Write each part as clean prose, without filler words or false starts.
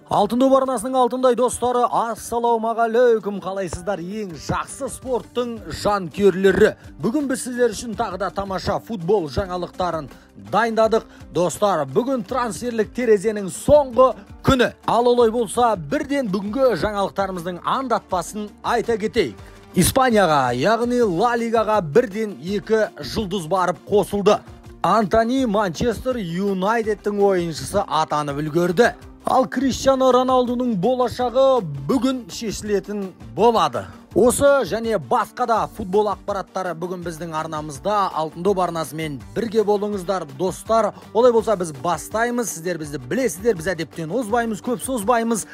Алтын доп арнасының алтындай достары, ассалаумағалейкум, қалайсыздар? Ең жақсы спорттың жанкүйерлері. Бүгін біз сіздер үшін тағы да тамаша футбол жаңалықтарын дайындадық. Достар, бүгін трансферлік терезенің соңғы күні. Ал олай болса, бірден бүгінгі жаңалықтарымыздың андатпасын айта кетейік. Испанияға, яғни Ла Лигаға бірден 2 жұлдыз барып қосылды. Антони Манчестер Юнайтедтің ойыншысы атанып үлгерді. Ал Криштиану Роналдудың болашағы бүгін шешілетін болады. Осы және басқа да футбол ақпараттары бүгін біздің арнамызда. Алтын доп арнасымен бірге болыңыздар, достар. Олай болса біз бастаймыз. Сіздер бізді білесіздер, біз әдептен озбаймыз, көп созбаймыз.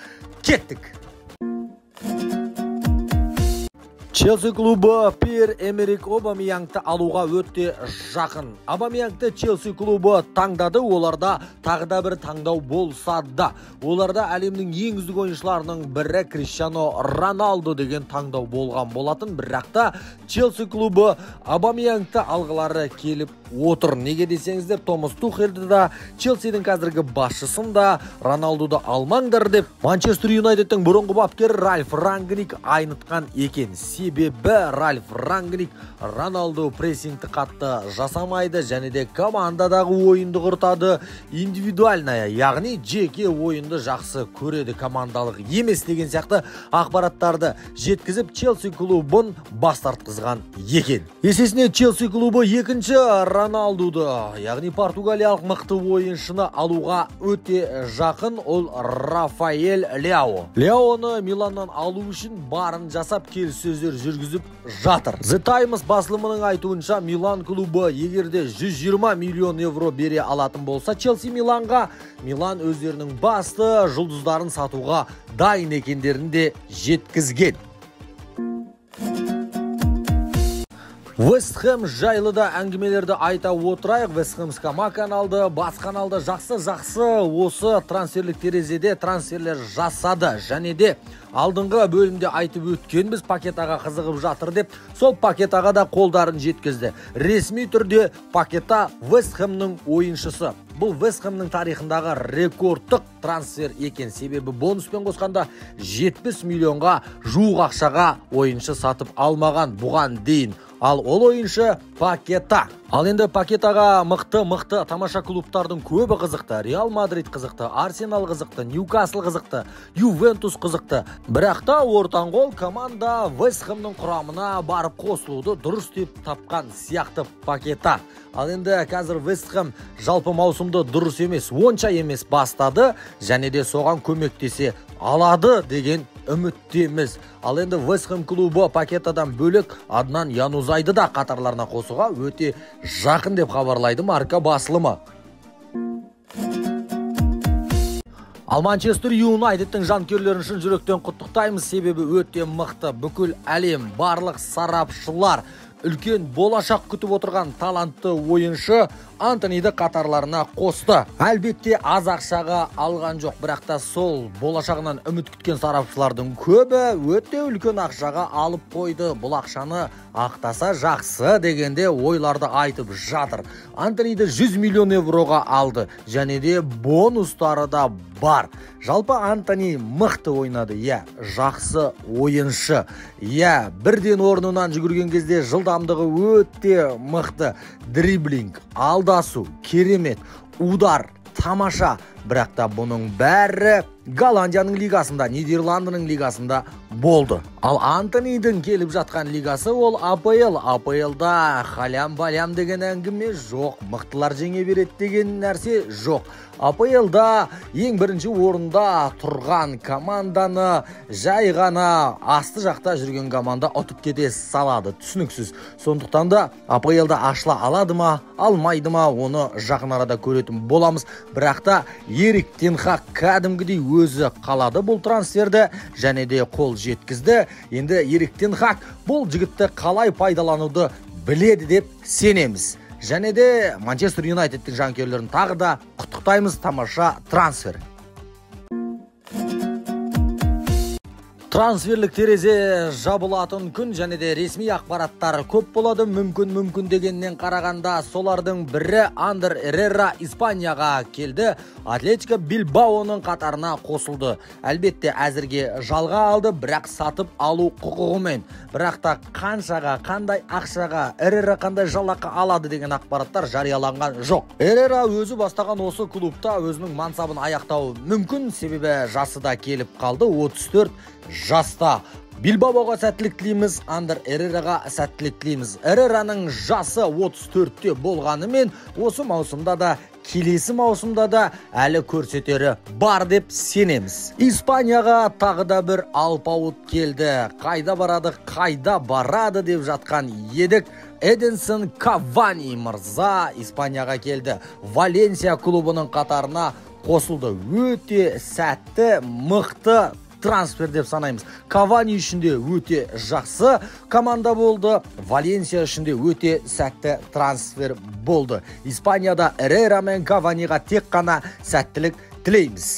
Кеттік! Челси клубы Пьер-Эмерик Обамеянгты алуға өте жақын. Обамеянгты Челси клубы таңдады, оларда тағы да бір таңдау болса да. Оларда әлемнің ең үздік ойыншыларының бірі Криштиану Роналду деген таңдау болған болатын. Бірақ та Челси клубы Обамеянгты алғылары келіп отыр. Неге десеңіздер, Томас Тухельді да, Челсидің қазіргі басшысын да Роналдуды алмаңдар деп Манчестер Юнайтедтің бұрынғы бапкері Ральф Рангник айнытқан екен. Себебі Ральф Рангник Роналду прессингті қатты жасамайды және де командадағы ойынды құртады. Индивидуальная, яғни жеке ойынды жақсы көреді, командалық емес деген сияқты ақпараттарды жеткізіп Челси клубын бас тартқызған екен. Есесіне Челси клубы екінші Роналдуды, яғни португалиялық мықты ойыншыны алуға өте жақын, ол Рафаэль Ляо. Ляоны Миланнан алу үшін барын жасап келіссөздер жүргізіп жатыр. The Times басылымының айтуынша, Милан клубы егерде 120 миллион евро бере алатын болса, Челси Миланға, Милан өздерінің басты жұлдыздарын сатуға дайын екендерін де жеткізген. Вест Хэм жайлы да әңгімелерді айта отырайық. Вест Хэм Скама каналды, бас каналды жақсы осы трансферлік терезеде трансферлер жасады. Және де алдыңғы бөлімде айтып өткенбіз, Пакетаға қызығып жатыр деп, сол Пакетаға да қолдарын жеткізді. Ресми түрде Пакета Вест Хэмнің ойыншысы. Бұл Вест Хэмнің тарихындағы рекордтық трансфер екен. Себебі бонуспен қосқанда 70 миллионға жуық ақшаға ойыншы сатып алмаған бұған дейін. Ал ол ойыншы Пакета. Ал енді Пакетаға мықты тамаша клубтардың көбі қызықты. Реал Мадрид қызықты, Арсенал қызықты, Ньюкасл қызықты, Ювентус қызықты. Бірақ та ортанқол команда Вест Хэмнің құрамына барып қосылуды дұрыс деп тапқан сияқты Пакета. Ал енді қазір Вест Хэм жалпы маусымды дұрыс емес, онша емес бастады, және де соған көмектесе алады деген үміттеміз. Ал енді Вест Хэм клубы Пакетадан бөлек Аднан Янузайды да қатарларына қосуға өте жақын деп хабарлайды марка басылымы. Ал Манчестер Юнайтедтің жанкүйерлерін шын жүректен құттықтаймыз, себебі өте мықты. Бүкіл әлем, барлық сарапшылар үлкен болашақ күтіп отырған талантты ойыншы Антониді қатарларына қосты. Әлбетте аз ақшаға алған жоқ, бірақ та сол болашағынан үміт күткен сарапшылардың көбі өте үлкен ақшаға алып қойды. Бұл ақшаны ақтаса жақсы дегенде ойларды айтып жатыр. Антониді 100 миллион евроға алды, және де бонустары да бар. Жалпы Антони мықты ойнады, жақсы ойыншы. Бірден орнынан жүгірген кезде жылдамдығы өте мықты. Дриблинг, алдасу, керемет, удар, тамаша. Бірақ та бұның бәрі Голландияның лигасында, Нидерландының лигасында болды. Ал Антонидің келіп жатқан лигасы ол АПЛ. АПЛда халям-балям деген әңгіме жоқ, мықтылар жеңе береді деген нәрсе жоқ. АПЛда ең бірінші орында тұрған команданы жай ғана асты жақта жүрген команда ұтып кете салады. Түсініксіз. Сондықтан да АПЛда ашыла алады ма, алмайды ма, оны жақын арада көретін боламыз. Бірақ та Эрик тен Хаг кәдімгідей өзі қалады бұл трансферді, және де қол жеткізді. Енді Эрик тен Хаг бұл жігітті қалай пайдалануды біледі деп сенеміз. Және де Манчестер Юнайтедтің жанкүйерлерін тағы да құттықтаймыз, тамаша трансфер. Трансферлік терезе жабылатын күн және де ресми ақпараттар көп болады. Мүмкін дегеннен қарағанда солардың бірі Андер Эррера Испанияға келді. Атлетико Билбаоның қатарына қосылды. Әлбетте әзірге жалға алды, бірақ сатып алу құқығымен. Бірақ та қаншаға, қандай ақшаға Эррера қандай жалақы алады деген ақпараттар жарияланған жоқ. Эррера өзі бастаған осы клубта өзінің мансабын аяқтауы мүмкін, себебі жасы да келіп қалды, 34 жаста. Билбаоға сәттілік тілейміз, Андер Эррераға сәттілік тілейміз. Эррераның жасы 34-те болғанымен, осы маусымда да, келесі маусымда да әлі көрсетері бар деп сенеміз. Испанияға тағы да бір алпауыт келді. Қайда барады, қайда барады деп жатқан едік. Эдинсон Кавани мырза Испанияға келді. Валенсия клубының қатарына қосылды. Өте сәтті, мықты трансфер деп санаймыз. Кавани үшін де өте жақсы команда болды. Валенсия үшін де өте сәтті трансфер болды. Испанияда Эррера мен Каваниға тек қана сәттілік тілейміз.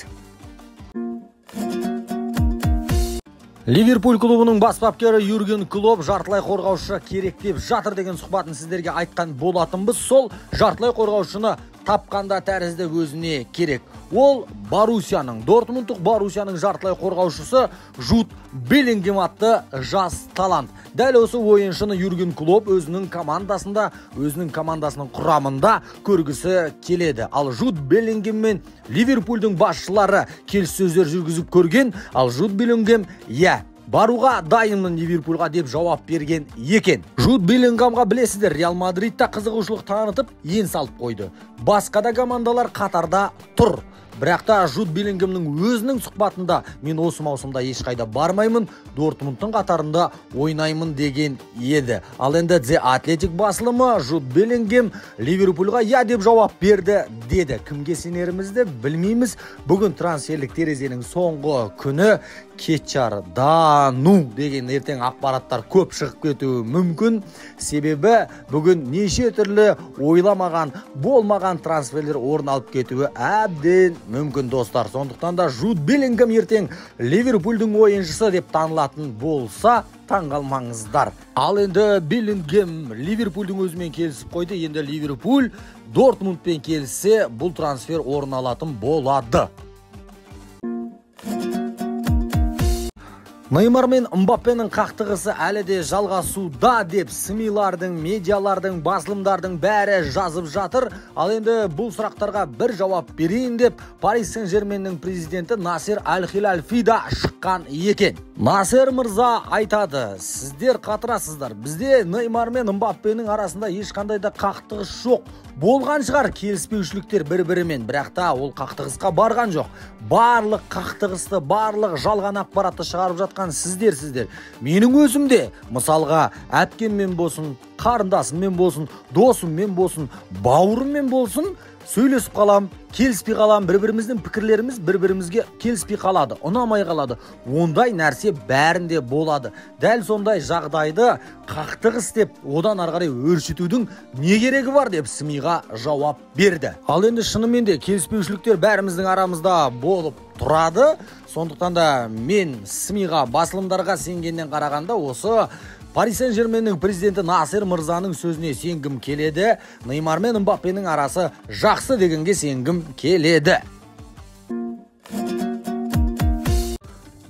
Ливерпуль клубының бас бапкері Юрген Клоп жартылай қорғаушы керек деп жатыр деген сұхбатын сіздерге айтқан болатынбыз. Сол жартылай қорғаушыны тапқанда тәрізді өзіне керек. Ол Дортмундтық Боруссияның жартылай қорғаушысы Жуд Беллингем атты жас талант. Дәл осы ойыншыны Юрген Клоп өзінің командасының құрамында көргісі келеді. Ал Жуд Беллингем мен Ливерпульдің басшылары келіссөздер жүргізіп көрген, ал Жуд Беллингем баруға дайынмын Ливерпульға деп жауап берген екен. Жуд Беллингемға білесіздер, Реал Мадридта қызығушылық танытып, ен салып қойды. Басқа да командалар қатарда тұр. Бірақ та Жуд Беллингемнің өзінің сұхбатында мен осы маусымда ешқайда бармаймын, Дортмундтың қатарында ойнаймын деген еді. Ал енді The Athletic басылымы Жуд Беллингем Ливерпульға деп жауап берді деді. Кімге сенерімізді білмейміз. Бүгін трансферлік терезенің соңғы күні кетчардану деген ертең ақпараттар көп шығып кетуі мүмкін. Себебі бүгін неше түрлі ойламаған, болмаған трансферлер орын алып кетуі әбден мүмкін достар. Сондықтан да Жуд Беллингем ертең Ливерпульдің ойыншысы деп танылатын болса, таңғалмаңыздар. Ал енді Беллингем Ливерпульдің өзімен келісіп қойды. Енді Ливерпуль Дортмундпен келіссе, бұл трансфер орын алатын болады. Неймар мен Мбаппенің қақтығысы әлі де жалғасуда деп СМИ-лардың, медиалардың, басылымдардың бәрі жазып жатыр. Ал енді бұл сұрақтарға бір жауап берейін деп Парис Сен-Жерменнің президенті Насер Аль-Хилальфи да шыққан екен. Насер мырза айтады: сіздер қатырасыздар. Бізде Неймар мен Мбаппенің арасында ешқандай да қақтығыс жоқ. Болған шығар келіспеушіліктер бір-бірімен, бірақ та ол қақтығысқа барған жоқ. Барлық қақтығысты, барлық жалған ақпаратты шығарып жатқан сіздер. Менің өзімде, мысалға, әпкеммен болсын, қарындасыммен болсын, досыммен болсын, бауырыммен болсын, сөйлесіп қалам, келіспей қалам, бір-біріміздің пікірлеріміз бір-бірімізге келіспей қалады, ұнамай қалады. Ондай нәрсе бәрінде болады. Дәл сондай жағдайды қақтығыс деп, одан арғарай өршітудің не керегі бар деп СМИ-ға жауап берді. Ал енді шынымен де келіспеушіліктер бәріміздің арамызда болып тұрады. Сондықтан да мен СМИ-ға, басылымдарға сенгеннен қарағанда осы Парис Сен-Жерменнің президенті Насер мырзаның сөзіне сенгім келеді. Неймар мен Мбаппенің арасы жақсы дегенге сенгім келеді.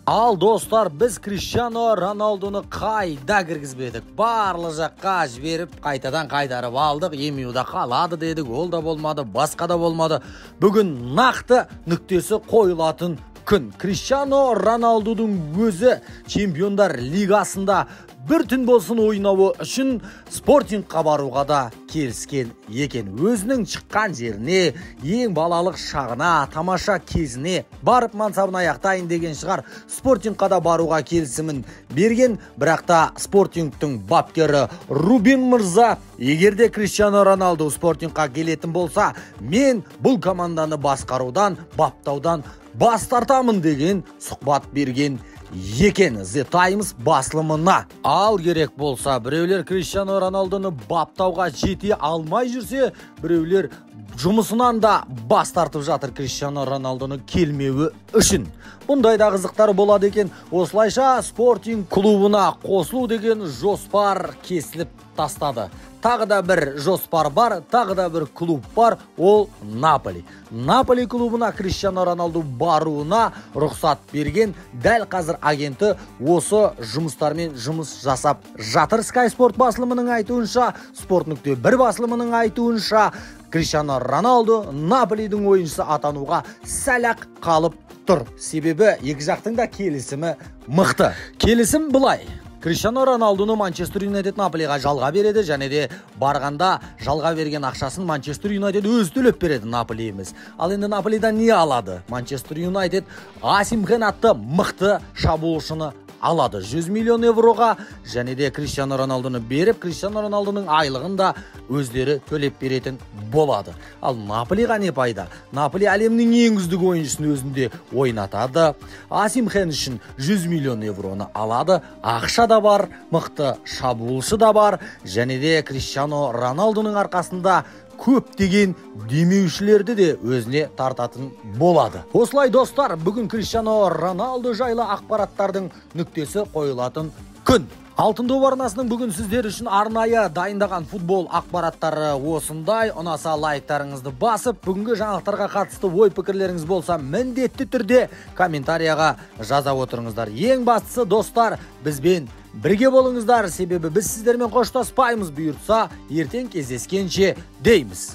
Ал достар, біз Криштиану Роналдуны қайда кіргізбедік? Барлы жаққа жіберіп, қайтадан қайтарып алдық. Емеуді қалады дедік, ол да болмады, басқа да болмады. Бүгін нақты нүктесі қойылатын күн. Криштиану Роналдудың өзі Чемпиондар лигасында бір түн болсын ойнауы үшін Спортингқа баруға да келіскен екен. Өзінің шыққан жеріне, ең балалық шағына, тамаша кезіне барып мансабын аяқтайын деген шығар. Спортингқа да баруға келісімін берген, бірақ та Спортингтың бапкері Рубин мырза, егерде Криштиану Роналду Спортингқа келетін болса, мен бұл команданы басқарудан, баптаудан бас тартамын деген сұхбат берген екен The Times басылымына. Ал керек болса, біреулер Криштиану Роналдоны баптауға жете алмай жүрсе, біреулер жұмысынан да бас тартып жатыр Криштиану Роналдоны келмеуі үшін. Бұндай да қызықтар болады екен. Осылайша Спортинг клубына қосылу деген жоспар кесіліп тастады. Тағы да бір жоспар бар, тағы да бір клуб бар, ол Наполи. Наполи клубына Криштиану Роналду баруына рұқсат берген. Дәл қазір агенті осы жұмыстармен жұмыс жасап жатыр. Sky Sport басылымының айтуынша, Sport.1 басылымының айтуынша, Криштиану Роналду Наполидің ойыншысы атануға сәл-ақ қалып тұр. Себебі екі жақтың да келісімі мықты. Келісім былай. Криштиану Роналдуны Манчестер Юнайтед Наполиға жалға береді, және де барғанда жалға берген ақшасын Манчестер Юнайтед өзі төлеп береді, Наполи емес. Ал енді Наполидан не алады? Манчестер Юнайтед Асим Хэн атты мықты шабуылшыны алады 100 миллион евроға, және де Криштиану Роналдуны беріп, Криштиану Роналдуның айлығын да өздері төлеп беретін болады. Ал Наполиға не пайда? Наполи әлемнің ең үздік ойыншысын өзінде ойнатады. Асим Хэн үшін 100 миллион евроны алады. Ақша да бар, мықты шабуылшы да бар, және де Криштиану Роналдуның арқасында көптеген демеушілерді де өзіне тартатын болады. Осылай достар, бүгін Криштиану Роналду жайлы ақпараттардың нүктесі қойылатын күн. Алтын доп арнасының бүгін сіздер үшін арнайы дайындаған футбол ақпараттары осындай. Ұнаса лайктарыңызды басып, бүгінгі жаңалықтарға қатысты ой пікірлеріңіз болса, міндетті түрде комментарияға жаза отырыңыздар. Ең бастысы достар, бізбен бірге болыңыздар, себебі біз сіздермен қоштаспаймыз, бұйыртса ертең кездескенше дейміз.